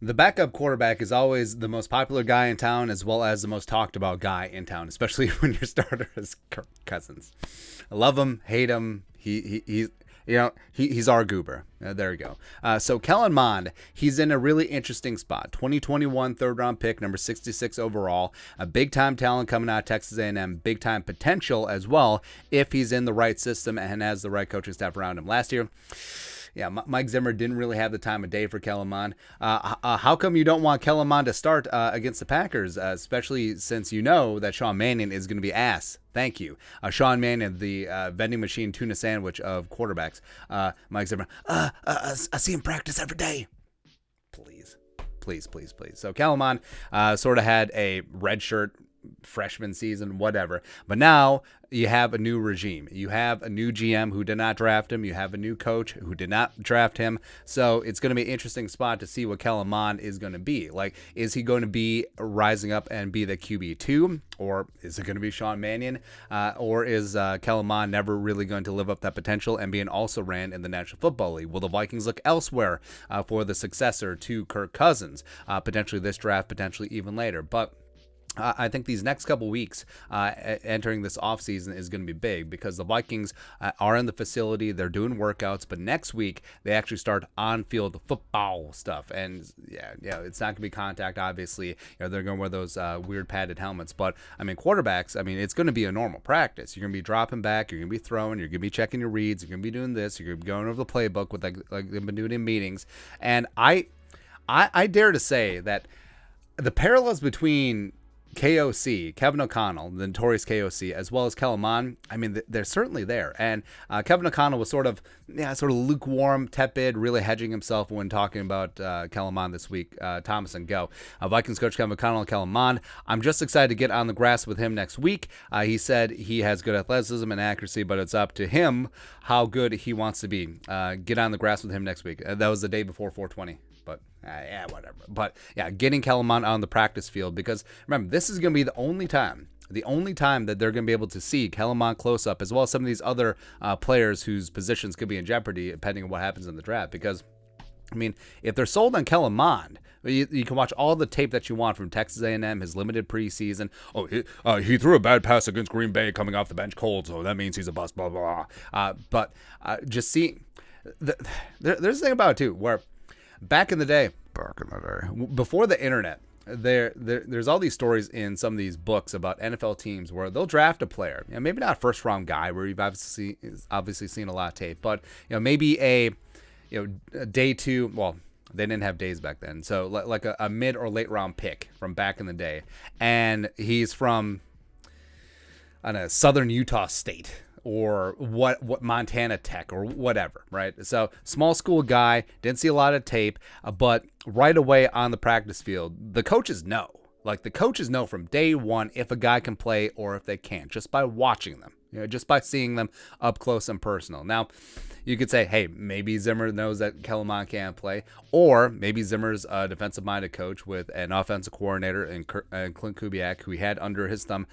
The backup quarterback is always the most popular guy in town as well as the most talked about guy in town, especially when your starter is Kirk Cousins. I love him, hate him. He's our goober. There we go. So Kellen Mond, he's in a really interesting spot. 2021 third-round pick, number 66 overall. A big-time talent coming out of Texas A&M. Big-time potential as well if he's in the right system and has the right coaching staff around him. Last year, yeah, Mike Zimmer didn't really have the time of day for Kellen Mond. How come you don't want Kellen Mond to start against the Packers, especially since you know that Sean Mannion is going to be ass? Thank you. Sean Mannion, the vending machine tuna sandwich of quarterbacks. Mike Zimmer, I see him practice every day. Please. So Kellen Mond sort of had a redshirt freshman season, whatever. But now you have a new regime. You have a new GM who did not draft him. You have a new coach who did not draft him. So it's going to be an interesting spot to see what Kellen Mond is going to be. Like, is he going to be rising up and be the QB2? Or is it going to be Sean Mannion? Or is Kellen Mond never really going to live up that potential and be an also-ran in the National Football League? Will the Vikings look elsewhere for the successor to Kirk Cousins? Potentially this draft, potentially even later. But I think these next couple weeks entering this offseason is going to be big because the Vikings are in the facility. They're doing workouts. But next week, they actually start on-field football stuff. And, yeah, it's not going to be contact, obviously. They're going to wear those weird padded helmets. But, quarterbacks, it's going to be a normal practice. You're going to be dropping back. You're going to be throwing. You're going to be checking your reads. You're going to be doing this. You're going to be going over the playbook with like they've been doing in meetings. And I dare to say that the parallels between KOC, Kevin O'Connell, the notorious KOC, as well as Kellen Mond, they're certainly there. And Kevin O'Connell was sort of lukewarm, tepid, really hedging himself when talking about Kellen Mond this week. Thomas and Go. Vikings coach Kevin O'Connell and Kellen Mond. I'm just excited to get on the grass with him next week. He said he has good athleticism and accuracy, but it's up to him how good he wants to be. Get on the grass with him next week. That was the day before 420. But, whatever. But, getting Kellen Mond on the practice field because, remember, this is going to be the only time that they're going to be able to see Kellen Mond close up, as well as some of these other players whose positions could be in jeopardy depending on what happens in the draft. Because, if they're sold on Kellen Mond, you can watch all the tape that you want from Texas A&M, his limited preseason. He threw a bad pass against Green Bay coming off the bench cold, so that means he's a bust, blah, blah, blah. But just see, there's a thing about it, too, where back in the day, before the internet, there's all these stories in some of these books about NFL teams where they'll draft a player. Maybe not a first-round guy where you've obviously seen a lot of tape, but maybe a day two. Well, they didn't have days back then, so like a mid or late round pick from back in the day, and he's from southern Utah State. Or what Montana Tech or whatever, right? So small school guy, didn't see a lot of tape, but right away on the practice field, the coaches know. Like the coaches know from day one if a guy can play or if they can't, just by watching them, just by seeing them up close and personal. Now, you could say, hey, maybe Zimmer knows that Kellen Mond can't play, or maybe Zimmer's a defensive-minded coach with an offensive coordinator and Clint Kubiak, who he had under his thumb,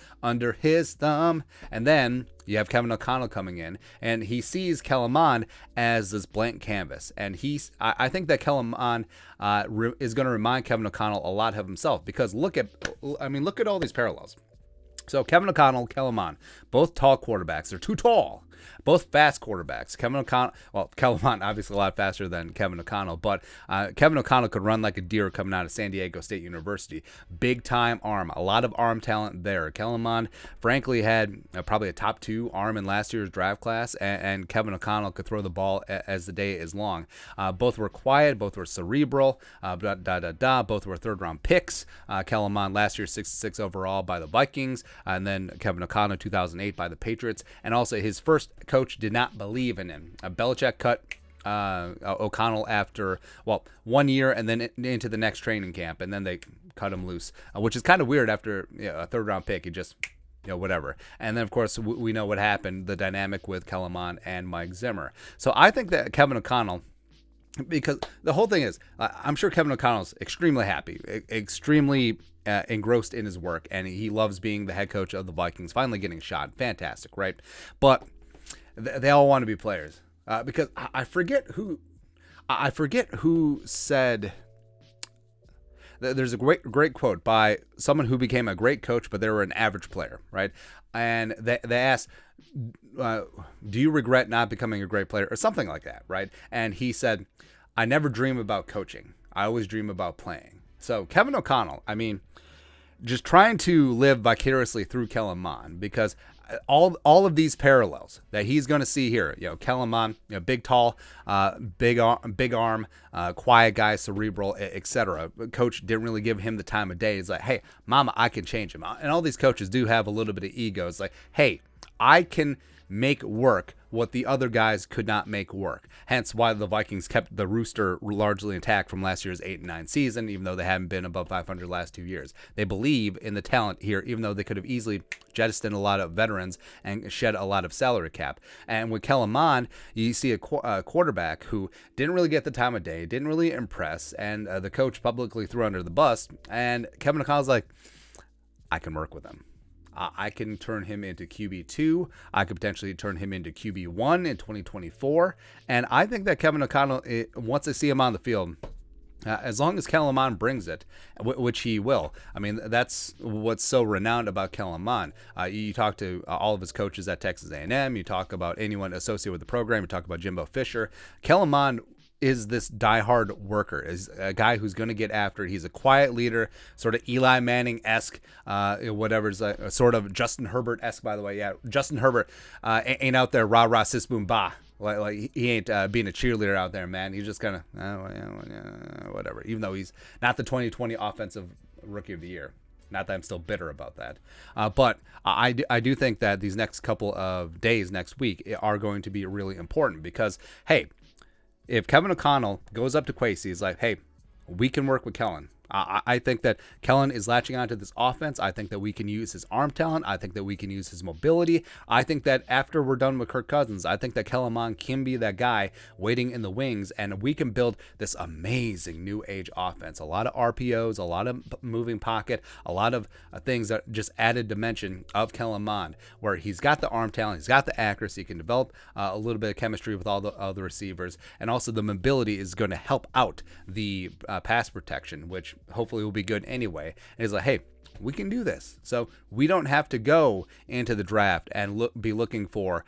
and then you have Kevin O'Connell coming in, and he sees Kellen Mond as this blank canvas, and I think that Kellen Mond is going to remind Kevin O'Connell a lot of himself, because look at all these parallels. So Kevin O'Connell, Kellen Mond, both tall quarterbacks. They're too tall. Both fast quarterbacks. Kellen Mond obviously a lot faster than Kevin O'Connell, but Kevin O'Connell could run like a deer coming out of San Diego State University. Big time arm, a lot of arm talent there. Kellen Mond, frankly, had probably a top 2 arm in last year's draft class, and Kevin O'Connell could throw the ball as the day is long. Both were quiet, both were cerebral, both were third-round picks. Kellen Mond last year 66 overall by the Vikings, and then Kevin O'Connell 2008 by the Patriots, and also his first coach did not believe in him. Belichick cut O'Connell after 1 year and then into the next training camp, and then they cut him loose, which is kind of weird after a third-round pick. He just whatever. And then, of course, we know what happened, the dynamic with Kellen Mond and Mike Zimmer. So I think that Kevin O'Connell, because the whole thing is, I'm sure Kevin O'Connell's extremely happy, extremely engrossed in his work, and he loves being the head coach of the Vikings, finally getting shot. Fantastic, right? But they all want to be players, because I forget who said, There's a great quote by someone who became a great coach, but they were an average player, right? And they asked, do you regret not becoming a great player, or something like that, right? And he said, I never dream about coaching. I always dream about playing. So Kevin O'Connell, I mean, just trying to live vicariously through Kellen Mond, because all of these parallels that he's going to see here, Kellen Mond, big, tall, big arm, quiet guy, cerebral, etc. Coach didn't really give him the time of day. He's like, hey, mama, I can change him. And all these coaches do have a little bit of ego. It's like, hey, I can make work what the other guys could not make work. Hence why the Vikings kept the rooster largely intact from last year's 8-9 season, even though they haven't been above 500 last 2 years. They believe in the talent here, even though they could have easily jettisoned a lot of veterans and shed a lot of salary cap. And with Kellen Mond, you see a quarterback who didn't really get the time of day, didn't really impress, and the coach publicly threw under the bus. And Kevin O'Connell's like, I can work with him. I can turn him into QB2. I could potentially turn him into QB1 in 2024. And I think that Kevin O'Connell, once I see him on the field, as long as Kellen Mond brings it, which he will. I mean, that's what's so renowned about Kellen Mond. You talk to all of his coaches at Texas A&M. You talk about anyone associated with the program. You talk about Jimbo Fisher. Kellen Mond is this diehard worker, is a guy who's going to get after it. He's a quiet leader, sort of Eli Manning-esque, whatever's sort of Justin Herbert-esque, by the way. Yeah, Justin Herbert ain't out there rah-rah, sis-boom, bah. Like he ain't being a cheerleader out there, man. He's just kind of, whatever. Even though he's not the 2020 Offensive Rookie of the Year. Not that I'm still bitter about that. But I do think that these next couple of days next week are going to be really important because, hey, if Kevin O'Connell goes up to Kwesi, he's like, hey, we can work with Kellen. I think that Kellen is latching onto this offense. I think that we can use his arm talent. I think that we can use his mobility. I think that after we're done with Kirk Cousins, I think that Kellen Mond can be that guy waiting in the wings, and we can build this amazing new age offense. A lot of RPOs, a lot of moving pocket, a lot of things that just added dimension of Kellen Mond, where he's got the arm talent, he's got the accuracy, he can develop a little bit of chemistry with all the other receivers, and also the mobility is going to help out the pass protection, which hopefully will be good anyway. And he's like, hey, we can do this. So we don't have to go into the draft and be looking for,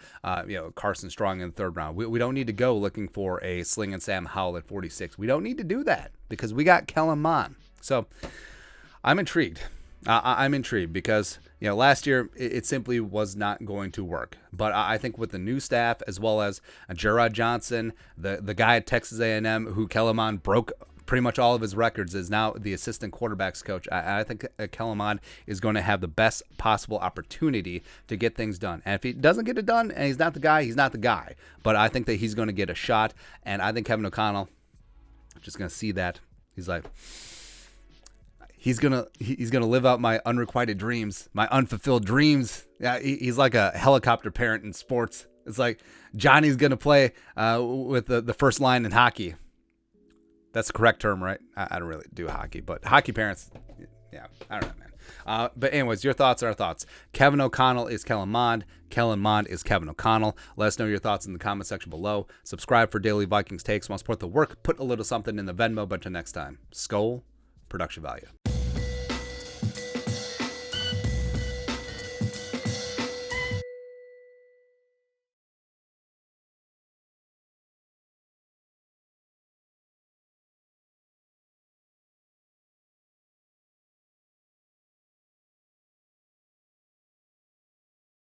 Carson Strong in the third round. We don't need to go looking for a Sling and Sam Howell at 46. We don't need to do that because we got Kellen Mond. So I'm intrigued. I'm intrigued because, last year it simply was not going to work. But I think with the new staff, as well as Gerard Johnson, the guy at Texas A&M who Kellen Mond broke pretty much all of his records, is now the assistant quarterbacks coach. I think Kellen Mond is going to have the best possible opportunity to get things done. And if he doesn't get it done and he's not the guy, he's not the guy. But I think that he's going to get a shot. And I think Kevin O'Connell just going to see that. He's like, he's gonna live out my unrequited dreams, my unfulfilled dreams. Yeah, he's like a helicopter parent in sports. It's like Johnny's going to play with the first line in hockey. That's the correct term, right? I don't really do hockey, but hockey parents, yeah, I don't know, man. But anyways, your thoughts are our thoughts. Kevin O'Connell is Kellen Mond. Kellen Mond is Kevin O'Connell. Let us know your thoughts in the comment section below. Subscribe for daily Vikings takes. Want to support the work? Put a little something in the Venmo. But until next time, Skol, production value.